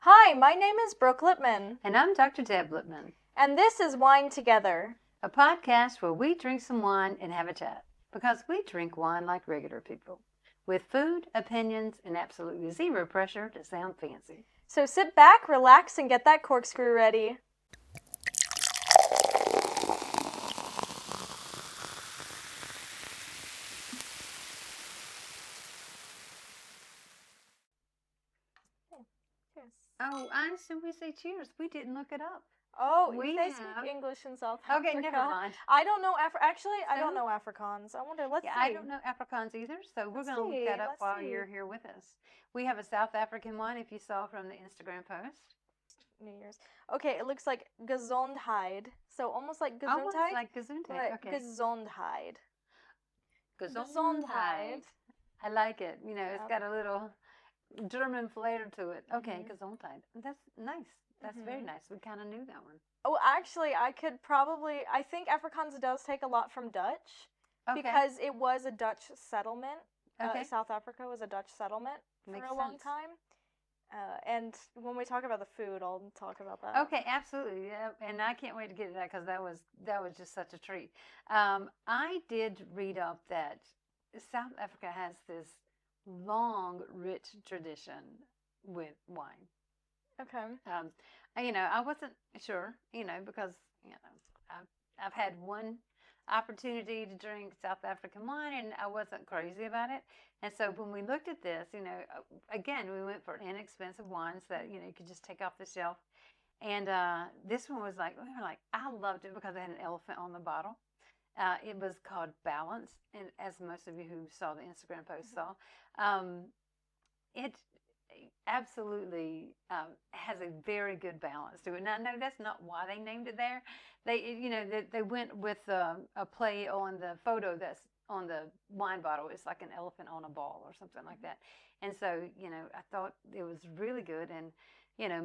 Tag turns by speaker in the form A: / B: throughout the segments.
A: Hi, my name is Brooke Lipman,
B: And I'm Dr. Deb Lipman,
A: and this is Wine Together.
B: a podcast where we drink some wine and have a chat. Because we drink wine like regular people, with food, opinions, and absolutely zero pressure to sound fancy.
A: So sit back, relax, and get that corkscrew ready. Cheers.
B: Oh, I assume we say cheers. We didn't look it up.
A: Oh,
B: We
A: they
B: have-
A: speak English in South Africa.
B: Okay, never mind.
A: I don't know Actually, I don't
B: So-
A: know Afrikaans. I wonder. Let's
B: Yeah,
A: see.
B: I don't know Afrikaans either, so we're
A: Let's
B: going to look
A: see,
B: that up
A: let's
B: while
A: see.
B: you're here with us. We have a South African wine, if you saw from the Instagram post.
A: New Year's. Okay, it looks like Gesondheid. So almost like Gesundheit.
B: Almost like Gesundheit.
A: but
B: Okay.
A: Gesondheid.
B: Gesundheit. I like it. You know, it's
A: Yep.
B: got a little German flavor to it. Okay,
A: Mhm.
B: Gesundheit. That's nice. That's very
A: Mhm.
B: nice. We kind of knew that one.
A: Oh, actually, I think Afrikaans does take a lot from Dutch
B: Okay.
A: because it was a Dutch settlement.
B: Okay.
A: South Africa was a Dutch settlement
B: Makes
A: for a long
B: sense.
A: time. And when we talk about the food, I'll talk about that.
B: Okay, absolutely. Yeah, and I can't wait to get to that because that was just such a treat. I did read up that South Africa has this long, rich tradition with wine.
A: Okay.
B: I wasn't sure, because I've had one opportunity to drink South African wine, and I wasn't crazy about it. And so when we looked at this, again, we went for inexpensive wines that you could just take off the shelf. And this one was like, I loved it because it had an elephant on the bottle. It was called Balance, and as most of you who saw the Instagram post saw, it absolutely has a very good balance to it. Now, no, that's not why they named it there. They went with a play on the photo that's on the wine bottle. It's like an elephant on a ball or something like that. And so, I thought it was really good. And,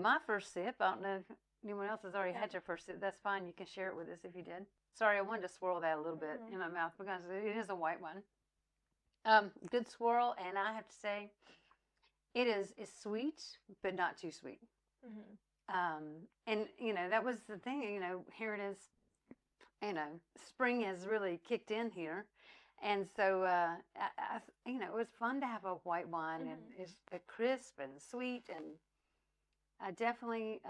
B: my first sip, I don't know if anyone else has already had your first sip. That's fine. You can share it with us if you did. Sorry, I wanted to swirl that a little bit in my mouth because it is a white one. Good swirl, and I have to say, it's sweet, but not too sweet.
A: Mm-hmm.
B: And that was the thing. Here it is. Spring has really kicked in here, and so it was fun to have a white wine, and it's crisp and sweet, and I definitely.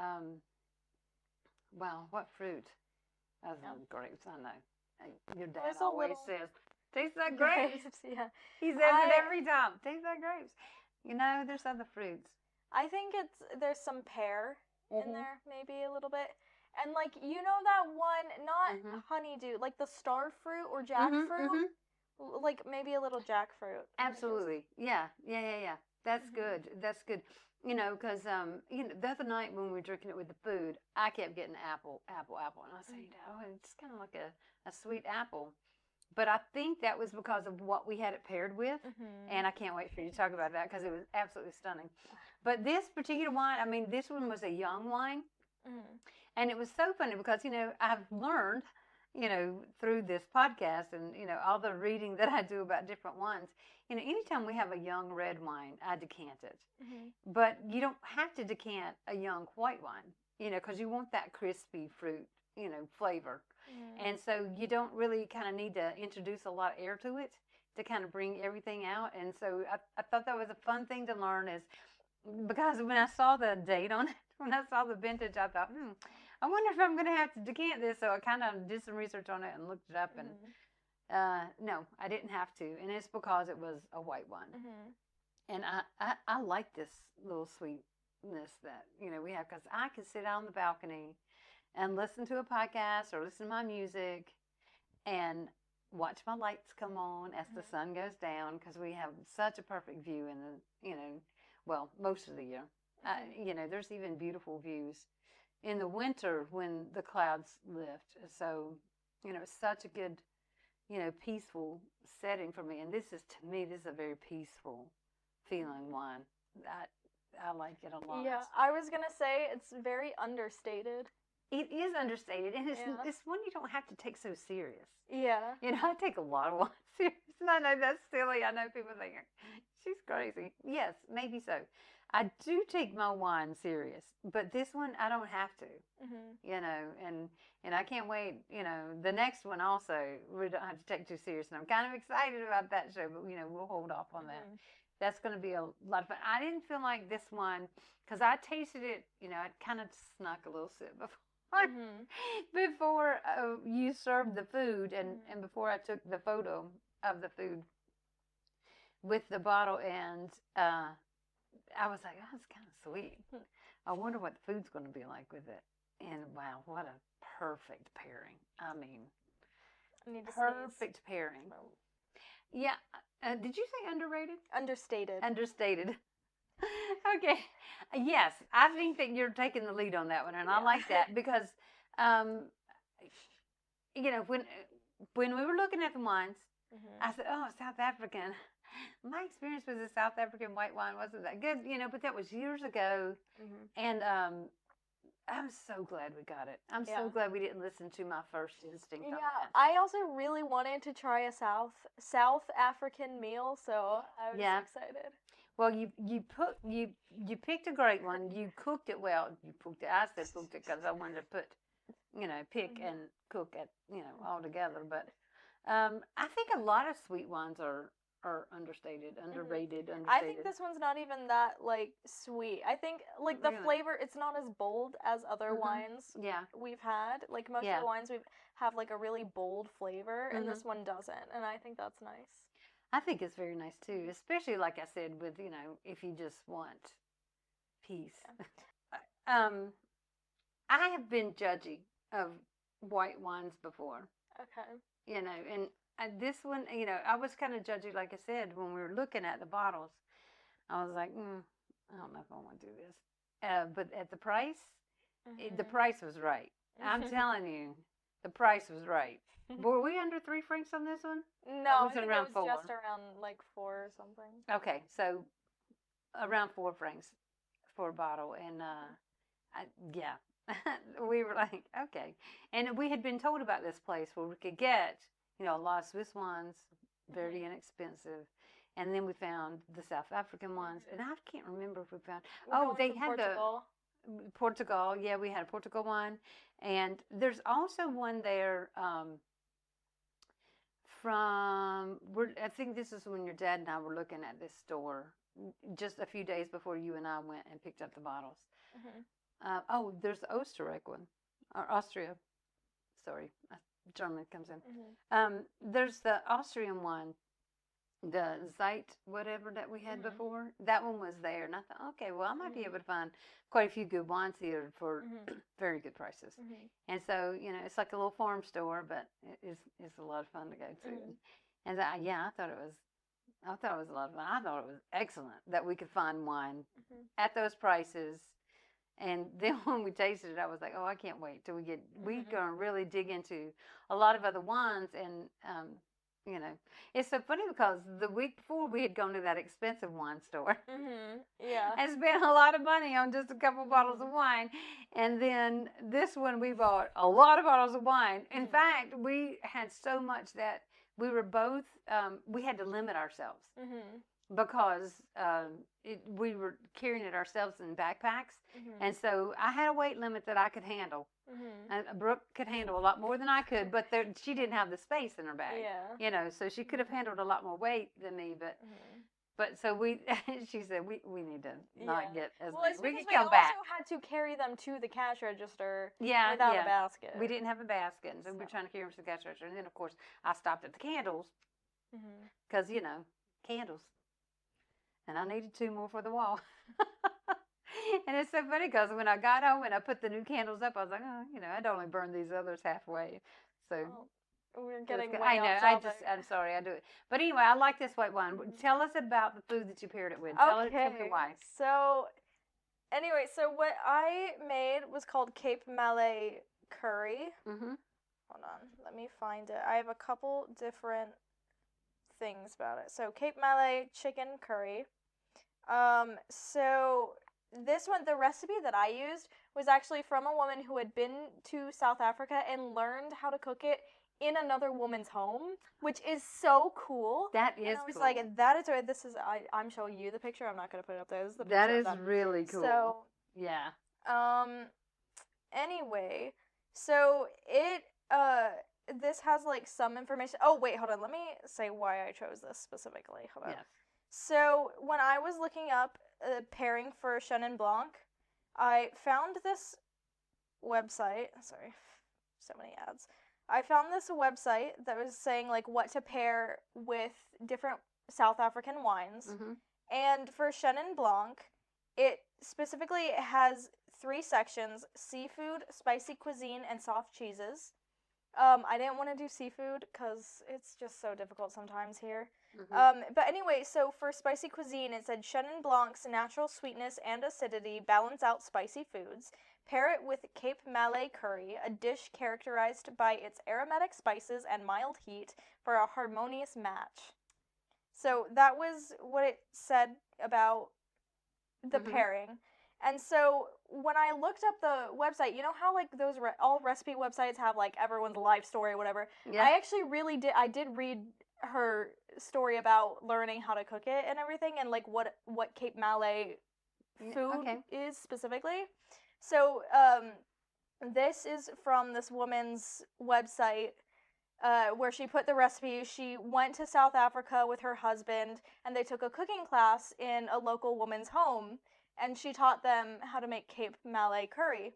B: Wow, what fruit? Other than grapes, I know. Your dad always says, "Tastes like grapes."
A: Yeah.
B: He says it every time. Tastes like grapes. There's other fruits.
A: I think there's some pear in there, maybe a little bit. And that one, not honeydew, like the star fruit or jackfruit, like maybe a little jackfruit.
B: Absolutely, yeah. That's good. That's good. Because the other night when we were drinking it with the food, I kept getting apple, and I said, it's kind of like a sweet apple. But I think that was because of what we had it paired with, and I can't wait for you to talk about that because it was absolutely stunning. But this particular wine, this one was a young wine, and it was so funny because, I've learned, through this podcast and, all the reading that I do about different wines, anytime we have a young red wine, I decant it. But you don't have to decant a young white wine, because you want that crispy fruit, flavor. And so you don't really kind of need to introduce a lot of air to it to kind of bring everything out. And so I thought that was a fun thing to learn is because when I saw the date on it, when I saw the vintage, I thought, I wonder if I'm going to have to decant this. So I kind of did some research on it and looked it up. And no, I didn't have to. And it's because it was a white one. And I like this little sweetness that, we have because I can sit out on the balcony and listen to a podcast or listen to my music and watch my lights come on as the sun goes down because we have such a perfect view in the, well, most of the year. There's even beautiful views in the winter when the clouds lift. So, it's such a good, peaceful setting for me. And this is a very peaceful feeling wine. I like it a lot.
A: Yeah, I was going to say it's very understated.
B: It is understated, and it's one you don't have to take so serious.
A: Yeah.
B: I take a lot of wine serious, and I know that's silly. I know people think she's crazy. Yes, maybe so. I do take my wine serious, but this one I don't have to.
A: Mm-hmm.
B: And I can't wait. The next one also we don't have to take too serious, and I'm kind of excited about that show. But we'll hold off on that. That's going to be a lot of fun. I didn't feel like this one because I tasted it. I kind of snuck a little sip before before you served the food, and before I took the photo of the food with the bottle, and I was like, oh, it's kind of sweet. I wonder what the food's going to be like with it. And wow, what a perfect pairing. I mean, perfect pairing. Yeah. Did you say underrated?
A: Understated.
B: Understated. Okay. Yes, I think that you're taking the lead on that one, and I like that because, when we were looking at the wines, I said, oh, South African. My experience with the South African white wine wasn't that good, but that was years ago. And I'm so glad we got it. I'm so glad we didn't listen to my first instinct on that.
A: I also really wanted to try a South African meal, so I was excited.
B: Well, you picked a great one. You cooked it well. I said cooked it because I wanted to put, pick and cook it, all together. But I think a lot of sweet wines are understated, underrated.
A: I think this one's not even that sweet. I think the flavor, it's not as bold as other wines we've had. Like most of the wines we've have a really bold flavor, and this one doesn't, and I think that's nice.
B: I think it's very nice too, especially like I said with if you just want peace. I have been judgy of white wines before.
A: Okay.
B: And this one, I was kind of judgy, like I said, when we were looking at the bottles. I was like, I don't know if I want to do this. But at the price, the price was right. I'm telling you, the price was right. Were we under 3 francs on this one?
A: No, I think it was 4. Just around 4 or something.
B: Okay, so around 4 francs for a bottle. And we were like, okay. And we had been told about this place where we could get a lot of Swiss wines, very inexpensive. And then we found the South African ones. And I can't remember if we found... they had Portugal. Portugal. Yeah, we had a Portugal one. And there's also one there I think this is when your dad and I were looking at this store just a few days before you and I went and picked up the bottles. There's the Österreich one. Or Austria. Sorry. German comes in. There's the Austrian one, the Zeit, whatever that we had before. That one was there, and I thought, okay, well, I might be able to find quite a few good wines here for very good prices. And so, it's like a little farm store, but it's a lot of fun to go to. And I thought it was a lot of fun. I thought it was excellent that we could find wine at those prices. And then when we tasted it, I was like, oh, I can't wait till we're going to really dig into a lot of other wines. And, it's so funny because the week before we had gone to that expensive wine store. And spent a lot of money on just a couple bottles of wine. And then this one, we bought a lot of bottles of wine. In fact, we had so much that we were both, we had to limit ourselves. Because we were carrying it ourselves in backpacks. And so I had a weight limit that I could handle. And Brooke could handle a lot more than I could, but she didn't have the space in her bag. So she could have handled a lot more weight than me, but so she said, we need to not get as many. We can come back.
A: We also had to carry them to the cash register without a basket.
B: We didn't have a basket, and so we were trying to carry them to the cash register. And then, of course, I stopped at the candles because, candles. And I needed 2 more for the wall. And it's so funny because when I got home and I put the new candles up, I was like, I'd only burn these others halfway. So
A: we're getting way
B: I know.
A: off topic.
B: I'm sorry, I do it. But anyway, I like this white wine. Tell us about the food that you paired it with. Tell me why.
A: So what I made was called Cape Malay curry. Hold on, let me find it. I have a couple different things about it. So Cape Malay chicken curry. So this one, the recipe that I used was actually from a woman who had been to South Africa and learned how to cook it in another woman's home, which is so cool.
B: That is
A: I was
B: cool.
A: like, that is right. This is I'm showing you the picture. I'm not gonna put it up there. This is the picture.
B: That is
A: of them.
B: really cool.
A: So
B: yeah.
A: Anyway, so it this has like some information. Oh wait, hold on. Let me say why I chose this specifically. Hold on.
B: Yes.
A: So when I was looking up pairing for Chenin Blanc, I found this website. Sorry, so many ads. I found this website that was saying like what to pair with different South African wines.
B: Mm-hmm.
A: And for Chenin Blanc, it specifically has 3 sections: seafood, spicy cuisine, and soft cheeses. I didn't want to do seafood because it's just so difficult sometimes here.
B: Mm-hmm.
A: But anyway, so for spicy cuisine, it said Chenin Blanc's natural sweetness and acidity balance out spicy foods. Pair it with Cape Malay curry, a dish characterized by its aromatic spices and mild heat for a harmonious match. So that was what it said about the pairing. And so when I looked up the website, you know how like those all recipe websites have like everyone's life story or whatever?
B: Yeah.
A: I actually really did. I did read her story about learning how to cook it and everything, and like what Cape Malay food is specifically. So this is from this woman's website. Where she put the recipe. She went to South Africa with her husband, and they took a cooking class in a local woman's home, and she taught them how to make Cape Malay curry.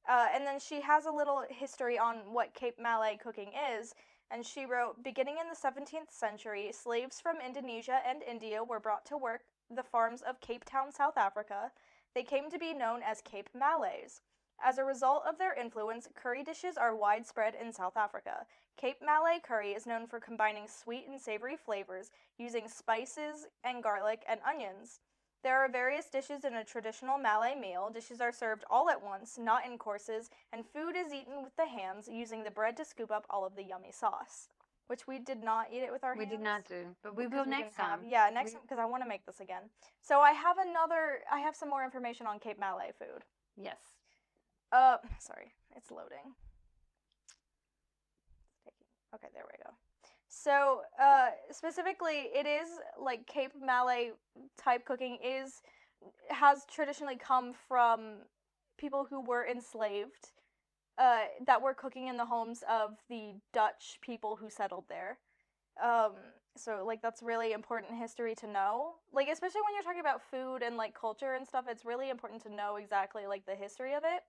A: And then she has a little history on what Cape Malay cooking is, and she wrote, beginning in the 17th century, slaves from Indonesia and India were brought to work the farms of Cape Town, South Africa. They came to be known as Cape Malays. As a result of their influence, curry dishes are widespread in South Africa. Cape Malay curry is known for combining sweet and savory flavors using spices and garlic and onions. There are various dishes in a traditional Malay meal. Dishes are served all at once, not in courses, and food is eaten with the hands, using the bread to scoop up all of the yummy sauce. Which we did not eat it with our hands.
B: We did not do, but we will next time.
A: Yeah, next time, because I want to make this again. So I have some more information on Cape Malay food.
B: Yes.
A: Sorry, it's loading. Okay, there we go. So, specifically, it is like Cape Malay type cooking has traditionally come from people who were enslaved, that were cooking in the homes of the Dutch people who settled there. So like that's really important history to know. Like especially when you're talking about food and like culture and stuff, it's really important to know exactly like the history of it.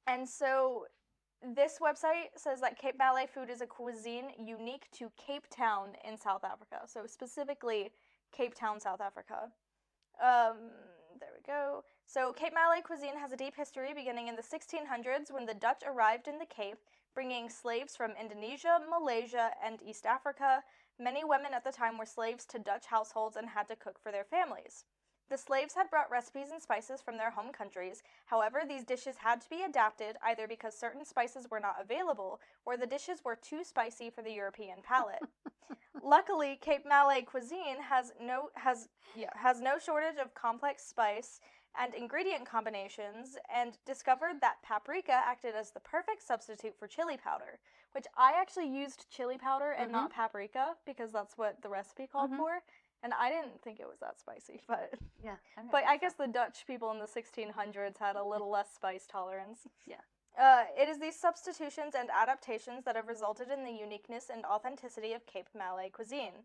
A: And so this website says that Cape Malay food is a cuisine unique to Cape Town in South Africa. So specifically Cape Town, South Africa. There we go. So Cape Malay cuisine has a deep history beginning in the 1600s when the Dutch arrived in the Cape, bringing slaves from Indonesia, Malaysia, and East Africa. Many women at the time were slaves to Dutch households and had to cook for their families. The slaves had brought recipes and spices from their home countries. However, these dishes had to be adapted either because certain spices were not available or the dishes were too spicy for the European palate. Luckily, Cape Malay cuisine has no shortage of complex spice and ingredient combinations, and discovered that paprika acted as the perfect substitute for chili powder, which I actually used chili powder and not paprika because that's what the recipe called for. And I didn't think it was that spicy, but
B: yeah.
A: I guess the Dutch people in the 1600s had a little less spice tolerance.
B: Yeah.
A: It is these substitutions and adaptations that have resulted in the uniqueness and authenticity of Cape Malay cuisine.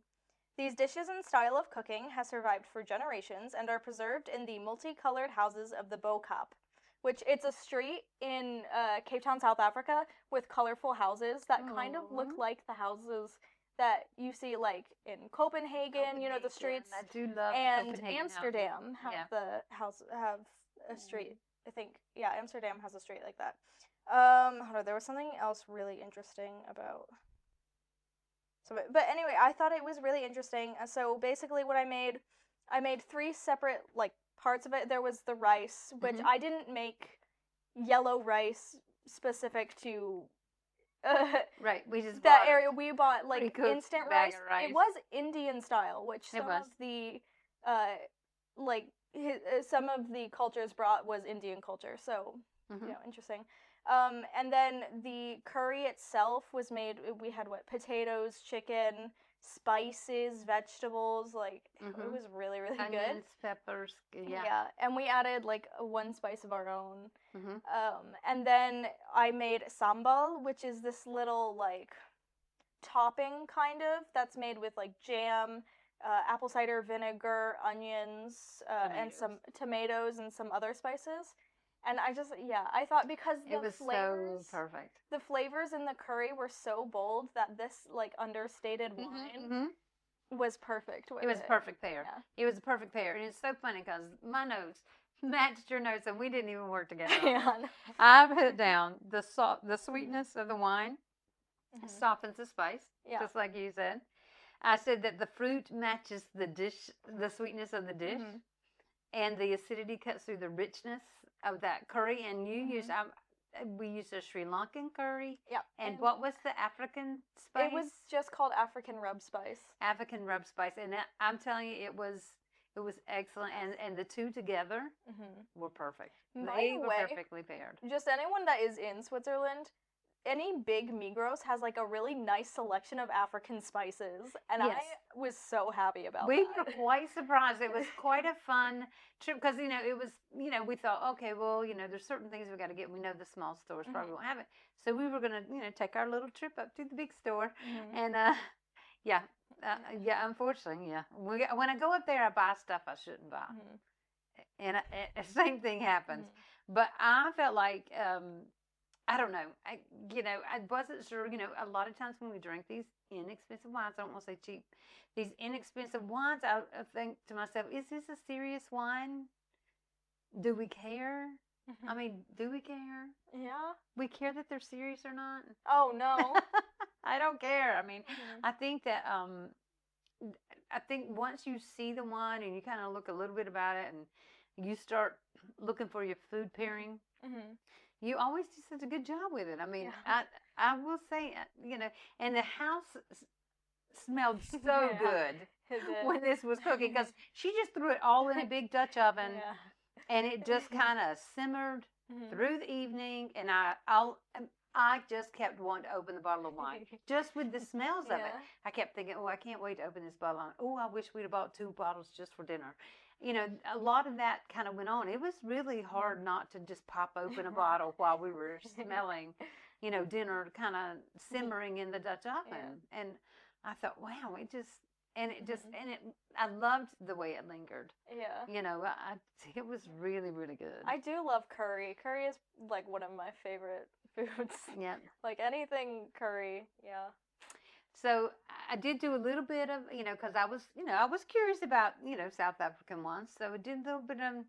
A: These dishes and style of cooking has survived for generations and are preserved in the multicolored houses of the Bo-Kaap, which it's a street in Cape Town, South Africa, with colorful houses that kind of look like the houses that you see like in Copenhagen, you know, the streets.
B: I do love
A: and
B: Copenhagen
A: Amsterdam
B: houses.
A: have a street. I think Amsterdam has a street like that. Hold on, there was something else really interesting about. So, but anyway, I thought it was really interesting. So basically, what I made 3 separate like parts of it. There was the rice, which I didn't make yellow rice specific to.
B: Right, we just
A: that area. We bought like instant rice.
B: rice.
A: It was Indian style, which some of the some of the cultures brought was Indian culture. So you know, interesting. And then the curry itself was made, we had potatoes, chicken, spices, vegetables, like it was really, really good.
B: Onions, peppers, yeah.
A: Yeah, and we added like one spice of our own.
B: Mm-hmm.
A: And then I made sambal, which is this little like topping kind of that's made with like jam, apple cider vinegar, onions, and some tomatoes and some other spices. And I thought because
B: it was
A: flavors,
B: so perfect.
A: The flavors in the curry were so bold that this like understated wine was perfect with it.
B: It was a perfect pair.
A: Yeah.
B: It was a perfect pair. And it's so funny because my notes matched your notes and we didn't even work together.
A: Yeah.
B: I put down the sweetness of the wine softens the spice, just like you said. I said that the fruit matches the dish, the sweetness of the dish, and the acidity cuts through the richness of that curry. And you used, we used a Sri Lankan curry.
A: Yep.
B: And what was the African spice?
A: It was just called African rub spice.
B: African rub spice, and I'm telling you, it was excellent, and the two together were perfect. They were perfectly paired.
A: Just anyone that is in Switzerland, any big Migros has like a really nice selection of African spices, and I was so happy about that.
B: We were quite surprised. It was quite a fun trip because it was we thought, okay, well, there's certain things we got to get. We know the small stores probably won't have it, so we were gonna take our little trip up to the big store, and unfortunately, when I go up there, I buy stuff I shouldn't buy, and the same thing happens. But I felt like. I don't know. I wasn't sure. A lot of times when we drink these inexpensive wines, I don't want to say cheap, these inexpensive wines, I think to myself, is this a serious wine? Do we care? I mean, do we care?
A: Yeah.
B: We care that they're serious or not?
A: Oh, no.
B: I don't care. I mean, I think that, once you see the wine and you kind of look a little bit about it and you start looking for your food pairing, you always do such a good job with it. I mean, I will say, and the house smelled so good when this was cooking because she just threw it all in a big Dutch oven, and it just kind of simmered through the evening. And I just kept wanting to open the bottle of wine just with the smells of it. I kept thinking, oh, I can't wait to open this bottle. Oh, I wish we'd have bought 2 bottles just for dinner. A lot of that kind of went on. It was really hard not to just pop open a bottle while we were smelling, dinner kind of simmering in the Dutch oven. And I thought, wow, I loved the way it lingered.
A: Yeah.
B: It was really, really good.
A: I do love curry. Curry is like one of my favorite foods.
B: Yeah.
A: Like anything curry,
B: So I did do a little bit of, because I was curious about, South African wines. So I did a little bit of,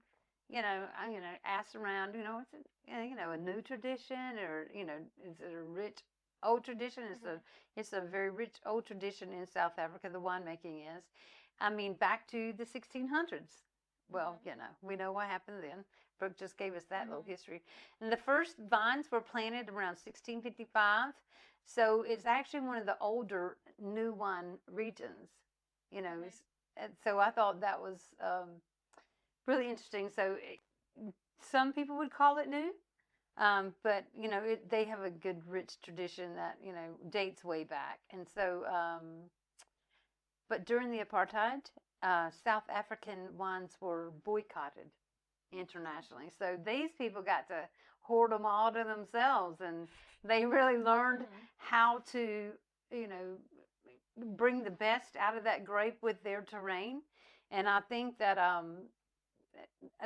B: I asked around, is it, a new tradition or, is it a rich old tradition? It's a very rich old tradition in South Africa. The winemaking is, I mean, back to the 1600s. Well, we know what happened then. Brooke just gave us that little history. And the first vines were planted around 1655. So it's actually one of the older new wine regions, so I thought that was really interesting. So some people would call it new, but, they have a good rich tradition that, dates way back. And so, but during the apartheid, South African wines were boycotted internationally. So these people got to hoard them all to themselves, and they really learned how to, bring the best out of that grape with their terrain. And I think that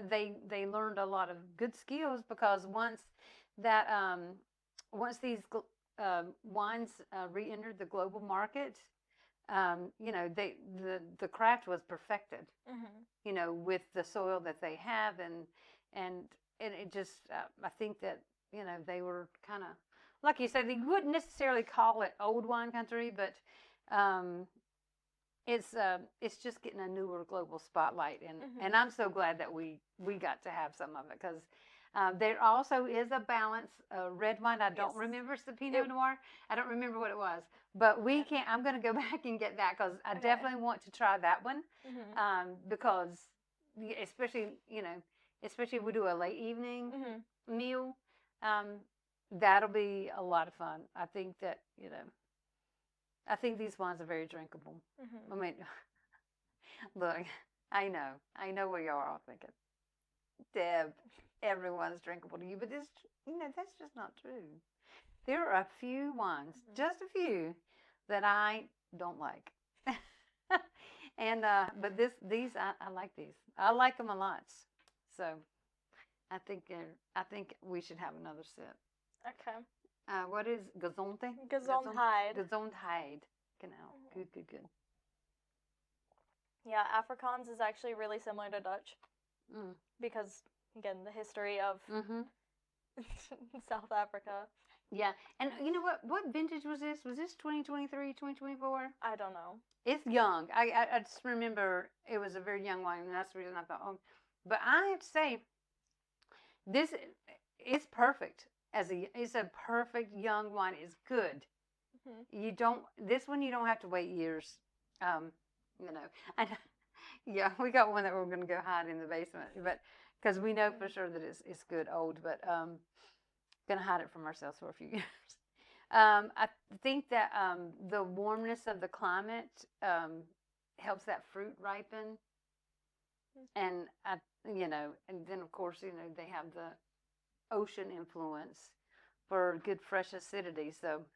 B: they learned a lot of good skills because once these wines re-entered the global market, the craft was perfected, with the soil that they have, and it just, I think that, they were kind of, like you said, they wouldn't necessarily call it old wine country, but it's just getting a newer global spotlight, and I'm so glad that we got to have some of it because there also is a Balance red wine. I don't remember it's the Pinot Noir. I don't remember what it was, but I'm going to go back and get that because I definitely want to try that one because especially if we do a late evening meal, that'll be a lot of fun. I think that, I think these wines are very drinkable. I mean, look, I know what y'all are all thinking. Deb, everyone's drinkable to you, but that's just not true. There are a few wines, just a few, that I don't like. And but these I like these. I like them a lot. So I think we should have another sip.
A: Okay.
B: What is Gesundheit?
A: Gesundheit.
B: Gesundheit. Genau. Good.
A: Yeah, Afrikaans is actually really similar to Dutch. Because, again, the history of South Africa.
B: Yeah, and you know what vintage was this? Was this 2023, 2024?
A: I don't know.
B: It's young. I just remember it was a very young wine, and that's the reason I thought, oh. But I have to say, this is perfect. It's a perfect young wine. It's good. This one you don't have to wait years. And yeah, we got one that we're going to go hide in the basement, but because we know for sure that it's good old, but going to hide it from ourselves for a few years. I think that the warmness of the climate helps that fruit ripen, and and then of course they have the ocean influence for good fresh acidity, so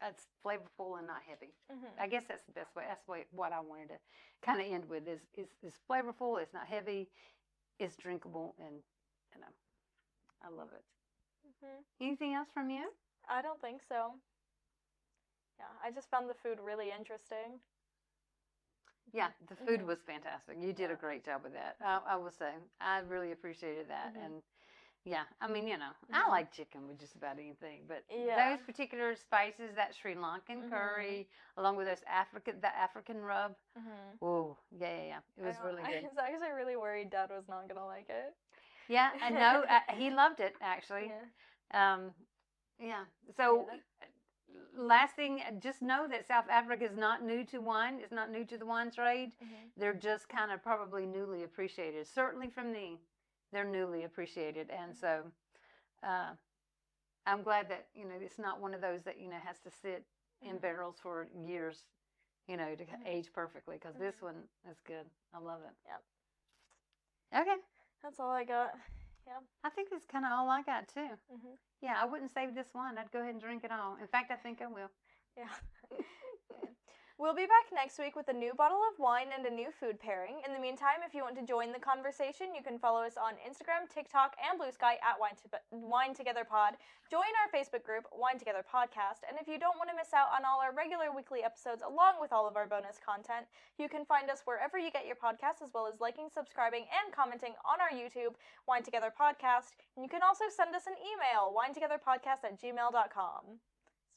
B: it's flavorful and not heavy. I guess that's the best way. That's what I wanted to kind of end with is flavorful. It's not heavy. It's drinkable, and I love it. Anything else from you?
A: I don't think so. Yeah, I just found the food really interesting.
B: Yeah, the food was fantastic. You did a great job with that. I will say, I really appreciated that. And yeah, I mean, I like chicken with just about anything, but those particular spices, that Sri Lankan curry, along with the African rub. Oh, yeah. It was really good.
A: I was actually really worried Dad was not gonna like it.
B: Yeah, I know. He loved it actually. Yeah. So, last thing, just know that South Africa is not new to wine. It's not new to the wine trade. They're just kind of probably newly appreciated. Certainly from me, they're newly appreciated. And so, I'm glad that, it's not one of those that, has to sit in barrels for years, to age perfectly. Because this one is good. I love it.
A: Yep.
B: Okay.
A: That's all I got. Yeah.
B: I think that's kind of all I got, too. Yeah, I wouldn't save this one. I'd go ahead and drink it all. In fact, I think I will.
A: Yeah. We'll be back next week with a new bottle of wine and a new food pairing. In the meantime, if you want to join the conversation, you can follow us on Instagram, TikTok, and Blue Sky at Wine Together Pod. Join our Facebook group, Wine Together Podcast. And if you don't want to miss out on all our regular weekly episodes along with all of our bonus content, you can find us wherever you get your podcasts, as well as liking, subscribing, and commenting on our YouTube, Wine Together Podcast. And you can also send us an email, winetogetherpodcast@gmail.com.